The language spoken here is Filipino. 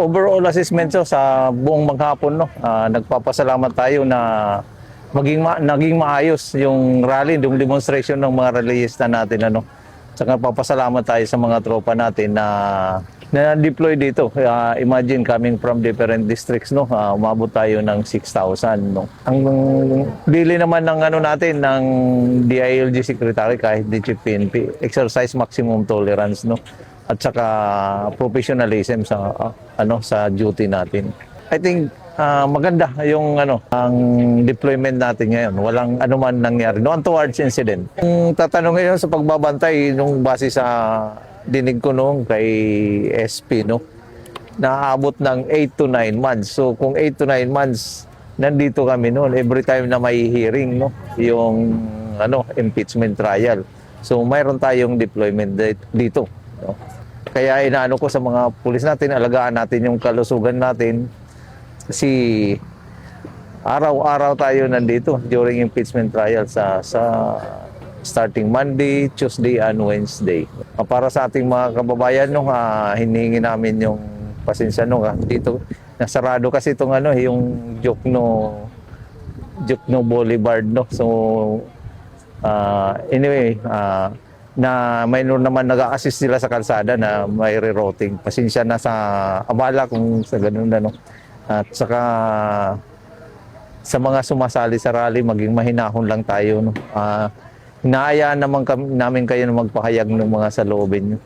overall assessment so, sa buong maghapon, no, nagpapasalamat tayo na naging maayos yung rally, yung demonstration ng mga rallyista natin, ano. Saka papasalamat tayo sa mga tropa natin na deploy dito. Imagine coming from different districts, no, umabot tayo ng 6,000, no. Ang bili naman ng ano natin ng DILG secretary kahit di chief PNP, exercise maximum tolerance, no, at saka professionalism sa sa duty natin. I think maganda yung ang deployment natin ngayon. Walang anuman nangyari. No untoward incident. Kung tatanong ngayon sa pagbabantay nung base sa dinig ko noong kay SP, no, naabot ng 8 to 9 months. So kung 8 to 9 months nandito kami noon every time na may hearing, no, yung impeachment trial. So mayroon tayong deployment dito, no. Kaya inaano ko sa mga pulis natin, alagaan natin yung kalusugan natin. Kasi araw-araw tayo nandito during impeachment trial sa starting Monday, Tuesday, and Wednesday. Para sa ating mga kababayan, no, hinihingi namin yung pasensya, no, dito nasarado kasi itong yung Jokno Boulevard, no. So anyway, na mayroon naman nag-a-assist sila sa kalsada na may rerouting. Pasensya na sa abala kung sa ganun, no. At saka sa mga sumasali sa rally, maging mahinahon lang tayo, no. Inaayaan naman namin kayo na magpahayag ng mga saloobin nyo.